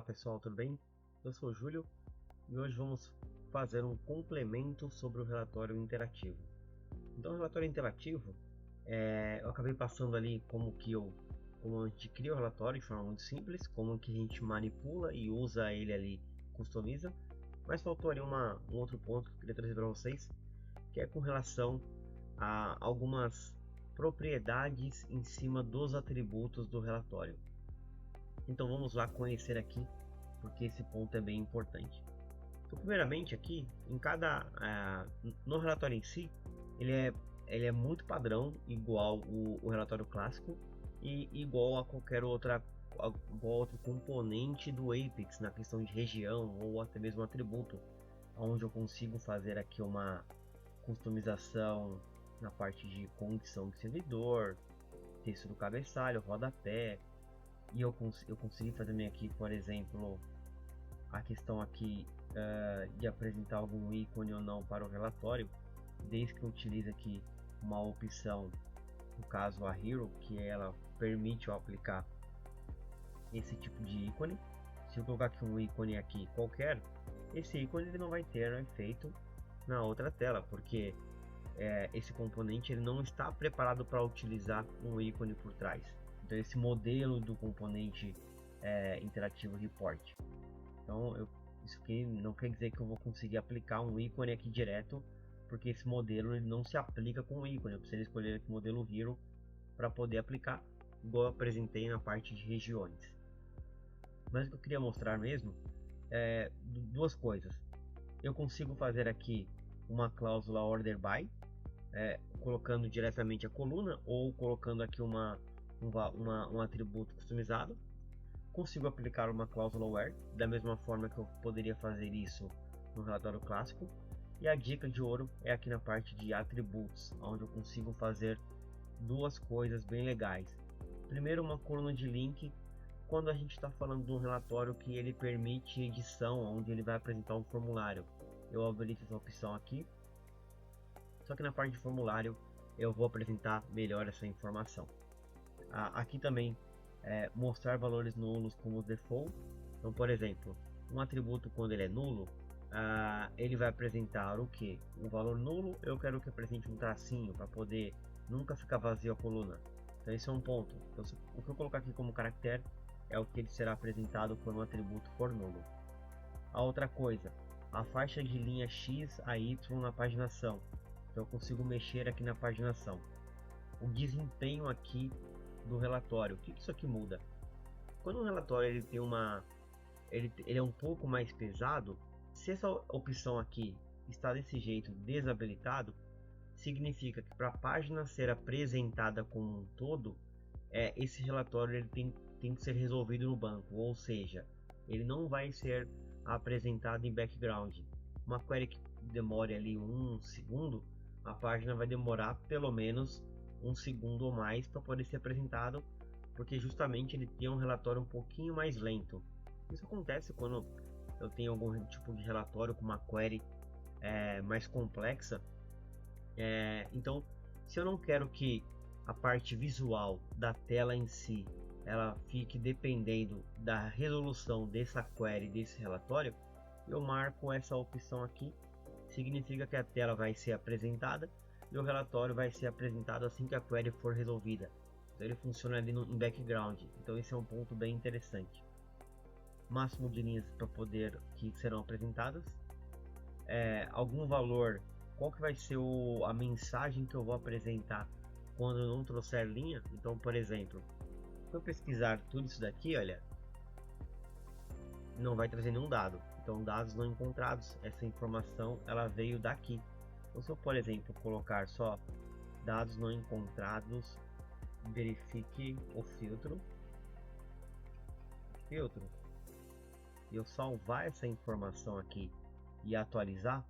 Olá pessoal, tudo bem? Eu sou o Júlio e hoje vamos fazer um complemento sobre o relatório interativo. Então, o relatório interativo, eu acabei passando ali como a gente cria o relatório de forma muito simples, como que a gente manipula e usa ele ali, customiza, mas faltou ali um outro ponto que eu queria trazer para vocês, que é com relação a algumas propriedades em cima dos atributos do relatório. Então vamos lá conhecer aqui, porque esse ponto é bem importante. Então, primeiramente aqui, no relatório em si, ele é muito padrão, igual o relatório clássico e igual a qualquer outro componente do Apex na questão de região ou até mesmo atributo, onde eu consigo fazer aqui uma customização na parte de condição de servidor, texto do cabeçalho, rodapé. E eu consegui fazer também aqui, por exemplo, a questão aqui de apresentar algum ícone ou não para o relatório, desde que eu utilize aqui uma opção, no caso a Hero, que ela permite eu aplicar esse tipo de ícone. Se eu colocar aqui um ícone aqui qualquer, esse ícone ele não vai ter efeito na outra tela, porque esse componente ele não está preparado para utilizar um ícone por trás. Então esse modelo do componente interativo report. Então isso aqui não quer dizer que eu vou conseguir aplicar um ícone aqui direto, porque esse modelo ele não se aplica com o ícone. Eu preciso escolher aqui o modelo Hero para poder aplicar, igual eu apresentei na parte de regiões. Mas o que eu queria mostrar mesmo é duas coisas. Eu consigo fazer aqui uma cláusula order by, colocando diretamente a coluna ou colocando aqui um atributo customizado. Consigo aplicar uma cláusula where, da mesma forma que eu poderia fazer isso no relatório clássico. E a dica de ouro é aqui na parte de atributos, onde eu consigo fazer duas coisas bem legais. Primeiro, uma coluna de link, quando a gente está falando de um relatório que ele permite edição, onde ele vai apresentar um formulário. Eu habilito essa opção aqui, só que na parte de formulário eu vou apresentar melhor essa informação. Aqui também mostrar valores nulos como default. Então, por exemplo, um atributo quando ele é nulo, ele vai apresentar o que? Um valor nulo, eu quero que apresente um tracinho para poder nunca ficar vazio a coluna. Então esse é um ponto. Então, o que eu colocar aqui como caractere é o que ele será apresentado quando um atributo for nulo. A outra coisa, a faixa de linha X a Y na paginação. Então eu consigo mexer aqui na paginação. O desempenho aqui do relatório, o que isso aqui muda? Quando o relatório ele tem ele é um pouco mais pesado, se essa opção aqui está desse jeito desabilitado, significa que para a página ser apresentada como um todo, esse relatório ele tem que ser resolvido no banco, ou seja, ele não vai ser apresentado em background. Uma query que demore ali um segundo, a página vai demorar pelo menos um segundo ou mais para poder ser apresentado, porque justamente ele tem um relatório um pouquinho mais lento. Isso acontece quando eu tenho algum tipo de relatório com uma query mais complexa. Então, se eu não quero que a parte visual da tela em si ela fique dependendo da resolução dessa query, desse relatório, eu marco essa opção aqui. Significa que a tela vai ser apresentada e o relatório vai ser apresentado assim que a query for resolvida. Então ele funciona ali em background. Então esse é um ponto bem interessante. Máximo de linhas para poder que serão apresentadas. Algum valor, qual que vai ser a mensagem que eu vou apresentar quando eu não trouxer linha. Então, por exemplo, se eu pesquisar tudo isso daqui, olha, não vai trazer nenhum dado. Então, dados não encontrados, essa informação ela veio daqui. Então, se eu, por exemplo, colocar só dados não encontrados, verifique o filtro, e eu salvar essa informação aqui e atualizar,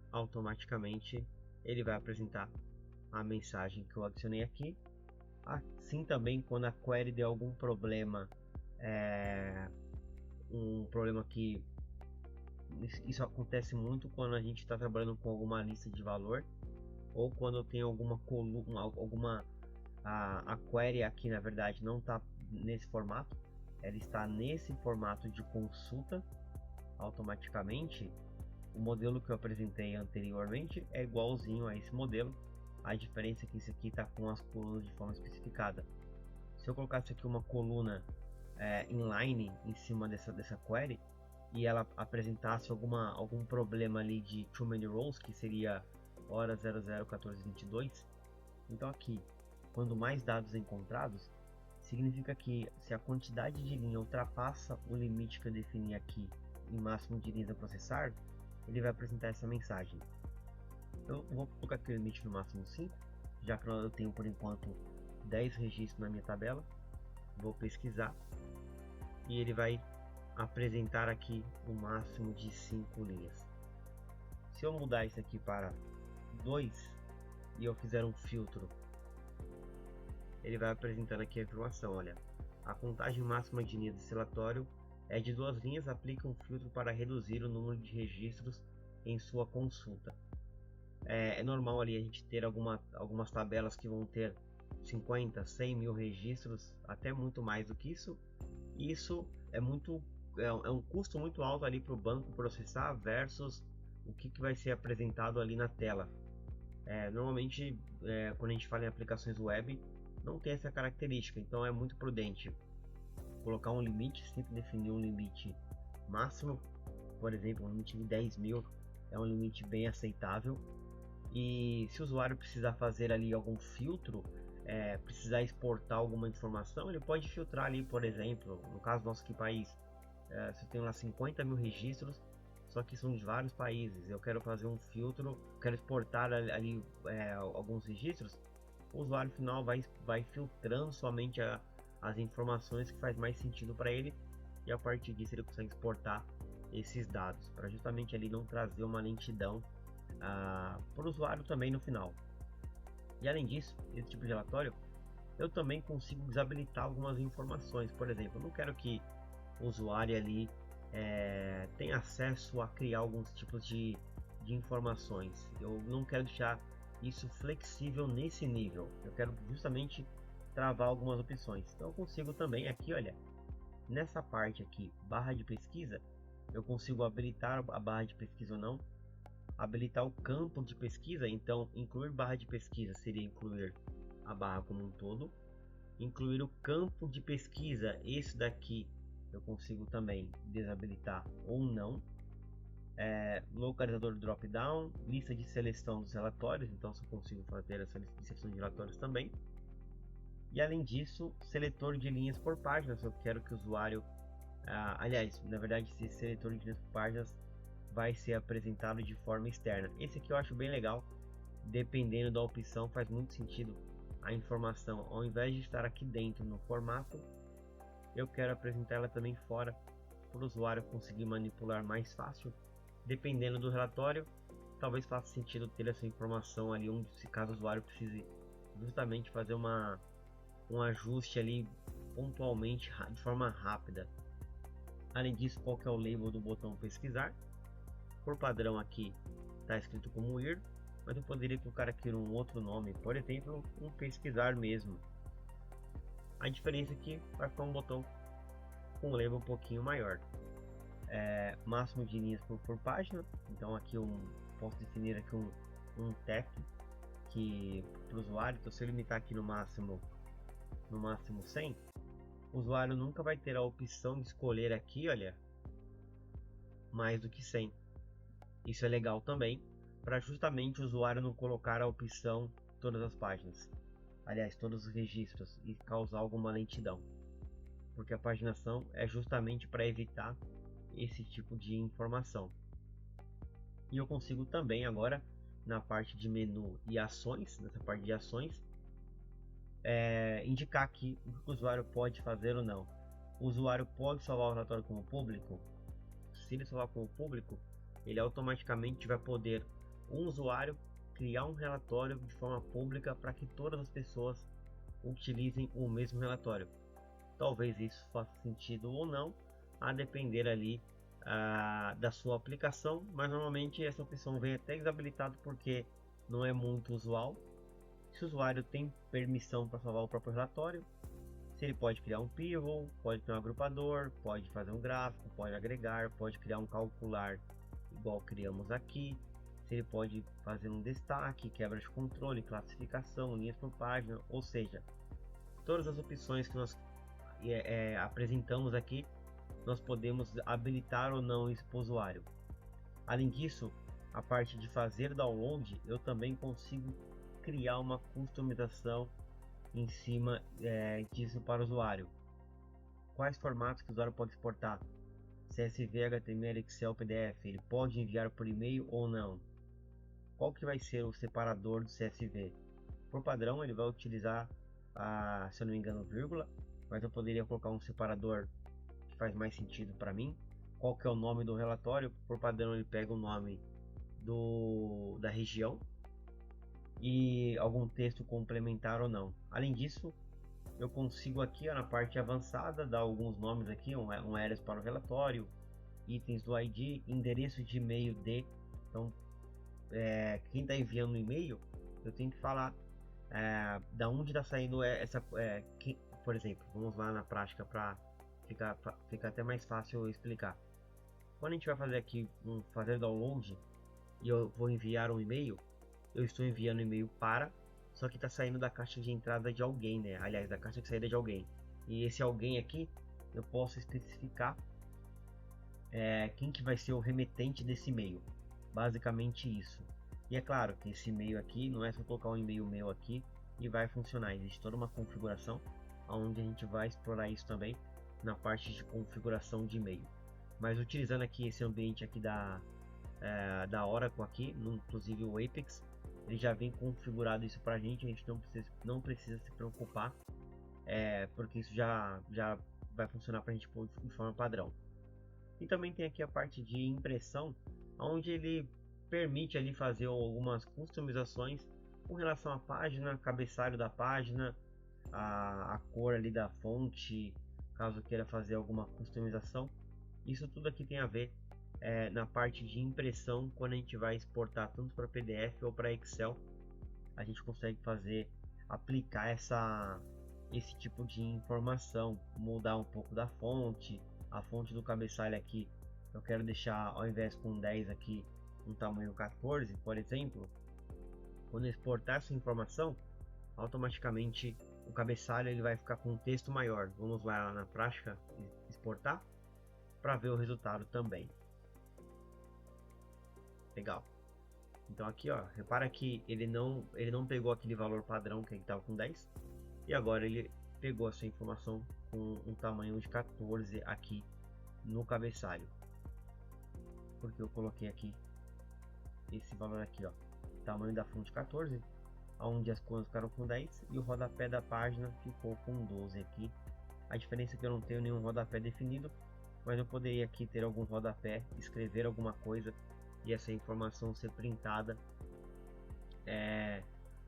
automaticamente ele vai apresentar a mensagem que eu adicionei aqui. Assim também, quando a query der algum problema, um problema que isso acontece muito quando a gente está trabalhando com alguma lista de valor, ou quando eu tenho alguma coluna, a query aqui na verdade não está nesse formato, ela está nesse formato de consulta automaticamente. O modelo que eu apresentei anteriormente é igualzinho a esse modelo. A diferença é que esse aqui está com as colunas de forma especificada. Se eu colocasse aqui uma coluna inline em cima dessa query e ela apresentasse algum problema ali de too many rows, que seria hora 001422, então aqui, quando mais dados encontrados, significa que se a quantidade de linha ultrapassa o limite que eu defini aqui em máximo de linhas a processar, ele vai apresentar essa mensagem. Eu vou colocar aqui o limite no máximo 5, já que eu tenho por enquanto 10 registros na minha tabela. Vou pesquisar e ele vai apresentar aqui o máximo de 5 linhas. Se eu mudar isso aqui para 2 e eu fizer um filtro, ele vai apresentando aqui a informação. Olha, a contagem máxima de linhas desse relatório é de 2 linhas, aplica um filtro para reduzir o número de registros em sua consulta. É normal ali a gente ter algumas tabelas que vão ter 50, 100 mil registros, até muito mais do que isso. E isso é um custo muito alto ali para o banco processar versus o que vai ser apresentado ali na tela. Normalmente, quando a gente fala em aplicações web, não tem essa característica, então é muito prudente colocar um limite, sempre definir um limite máximo. Por exemplo, um limite de 10 mil é um limite bem aceitável. E se o usuário precisar fazer ali algum filtro, precisar exportar alguma informação, ele pode filtrar ali, por exemplo, no caso nosso aqui país, se eu tenho lá 50 mil registros, só que são de vários países, eu quero fazer um filtro, quero exportar ali alguns registros, o usuário final vai filtrando somente as informações que faz mais sentido para ele, e a partir disso ele consegue exportar esses dados, para justamente ali não trazer uma lentidão para o usuário também no final. E além disso, esse tipo de relatório, eu também consigo desabilitar algumas informações. Por exemplo, eu não quero que o usuário ali tenha acesso a criar alguns tipos de informações. Eu não quero deixar isso flexível nesse nível. Eu quero justamente travar algumas opções. Então eu consigo também aqui, olha, nessa parte aqui, barra de pesquisa, eu consigo habilitar a barra de pesquisa ou não, habilitar o campo de pesquisa. Então incluir barra de pesquisa seria incluir a barra como um todo, incluir o campo de pesquisa, esse daqui eu consigo também desabilitar ou não. Localizador drop down, lista de seleção dos relatórios, então eu consigo fazer essa lista de seleção de relatórios também. E além disso, seletor de linhas por página, se eu quero que o usuário, aliás, na verdade esse seletor de linhas por páginas vai ser apresentado de forma externa. Esse aqui eu acho bem legal, dependendo da opção faz muito sentido a informação, ao invés de estar aqui dentro no formato, eu quero apresentar ela também fora, para o usuário conseguir manipular mais fácil. Dependendo do relatório, talvez faça sentido ter essa informação ali, se caso o usuário precise justamente fazer um ajuste ali pontualmente, de forma rápida. Além disso, qual que é o label do botão pesquisar? Por padrão aqui está escrito como ir, mas eu poderia colocar aqui um outro nome, por exemplo, um pesquisar mesmo. A diferença aqui vai ficar um botão com um label um pouquinho maior. Máximo de linhas por página, então aqui eu posso definir aqui um tag que para o usuário. Então se eu limitar aqui no máximo 100, o usuário nunca vai ter a opção de escolher aqui, olha, mais do que 100. Isso é legal também, para justamente o usuário não colocar a opção todas as páginas, aliás, todos os registros, e causar alguma lentidão, porque a paginação é justamente para evitar esse tipo de informação. E eu consigo também agora, na parte de menu e ações, nessa parte de ações, indicar aqui o que o usuário pode fazer ou não. O usuário pode salvar o relatório como público. Se ele salvar como público, ele automaticamente vai poder, um usuário, criar um relatório de forma pública para que todas as pessoas utilizem o mesmo relatório. Talvez isso faça sentido ou não, a depender ali da sua aplicação, mas normalmente essa opção vem até desabilitado porque não é muito usual. Se o usuário tem permissão para salvar o próprio relatório, Se ele pode criar um pivot, pode criar um agrupador, pode fazer um gráfico, pode agregar, pode criar um calcular igual criamos aqui. Se ele pode fazer um destaque, quebra de controle, classificação, linhas por página, ou seja, todas as opções que nós apresentamos aqui, nós podemos habilitar ou não isso para o usuário. Além disso, a parte de fazer download, eu também consigo criar uma customização em cima disso para o usuário. Quais formatos que o usuário pode exportar? CSV, HTML, Excel, PDF. Ele pode enviar por e-mail ou não? Qual que vai ser o separador do CSV? Por padrão, ele vai utilizar, se eu não me engano, vírgula, mas eu poderia colocar um separador que faz mais sentido para mim. Qual que é o nome do relatório? Por padrão, ele pega o nome da região e algum texto complementar ou não. Além disso, eu consigo aqui na parte avançada dar alguns nomes aqui, um areas para o relatório, itens do ID, endereço de e-mail de. Então, quem está enviando o e-mail, eu tenho que falar da onde está saindo por exemplo, vamos lá na prática para ficar até mais fácil eu explicar. Quando a gente vai fazer aqui fazer download e eu vou enviar um e-mail, eu estou enviando e-mail só que está saindo da caixa de entrada de alguém, né? Aliás, da caixa de saída de alguém. E esse alguém aqui, eu posso especificar quem que vai ser o remetente desse e-mail. Basicamente isso. E é claro que esse e-mail aqui não é só colocar um e-mail meu aqui e vai funcionar. Existe toda uma configuração onde a gente vai explorar isso também na parte de configuração de e-mail. Mas utilizando aqui esse ambiente aqui da Oracle aqui, inclusive o Apex, ele já vem configurado isso para a gente não precisa se preocupar, porque isso já vai funcionar para a gente de forma padrão. E também tem aqui a parte de impressão, onde ele permite ali fazer algumas customizações com relação à página, cabeçalho da página, a cor ali da fonte, caso queira fazer alguma customização. Isso tudo aqui tem a ver na parte de impressão. Quando a gente vai exportar tanto para PDF ou para Excel, a gente consegue aplicar esse tipo de informação, mudar um pouco da fonte, a fonte do cabeçalho aqui eu quero deixar, ao invés com 10 aqui, um tamanho 14, por exemplo. Quando eu exportar essa informação, automaticamente o cabeçalho ele vai ficar com um texto maior. Vamos lá na prática exportar para ver o resultado também. Legal. Então aqui, ó, repara que ele não pegou aquele valor padrão que ele estava com 10 e agora ele pegou essa informação com um tamanho de 14 aqui no cabeçalho, porque eu coloquei aqui esse valor aqui, ó, tamanho da fonte 14, onde as cores ficaram com 10 e o rodapé da página ficou com 12 aqui. A diferença é que eu não tenho nenhum rodapé definido, mas eu poderia aqui ter algum rodapé, escrever alguma coisa e essa informação ser printada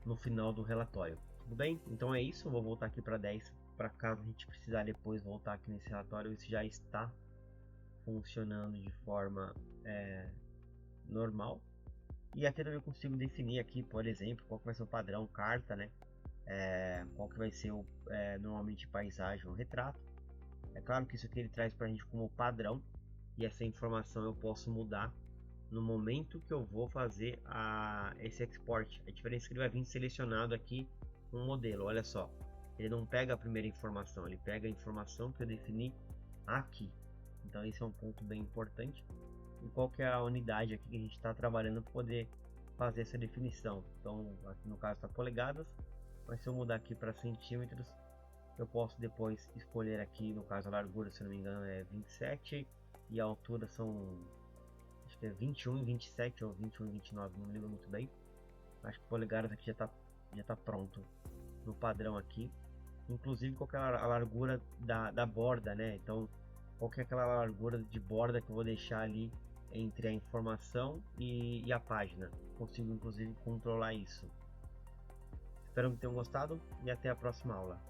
no final do relatório. Tudo bem? Então é isso, eu vou voltar aqui para 10, para caso a gente precisar depois voltar aqui nesse relatório, isso já está funcionando de forma normal. E aqui também eu consigo definir aqui, por exemplo, qual que vai ser o padrão carta, né? Qual que vai ser normalmente paisagem ou retrato. É claro que isso aqui ele traz para a gente como padrão, e essa informação eu posso mudar no momento que eu vou fazer esse export. A diferença é que ele vai vir selecionado aqui um modelo, olha só, ele não pega a primeira informação, ele pega a informação que eu defini aqui. Então esse é um ponto bem importante. E qual que é a unidade aqui que a gente está trabalhando para poder fazer essa definição. Então aqui no caso está polegadas, mas se eu mudar aqui para centímetros, eu posso depois escolher aqui, no caso a largura, se não me engano é 27 e a altura são, acho que é 21 e 27 ou 21 e 29, não me lembro muito bem. Acho que polegadas aqui já tá pronto no padrão aqui. Inclusive qual que é a largura da borda, né? Então qual que é aquela largura de borda que eu vou deixar ali entre a informação e a página. Consigo inclusive controlar isso. Espero que tenham gostado e até a próxima aula.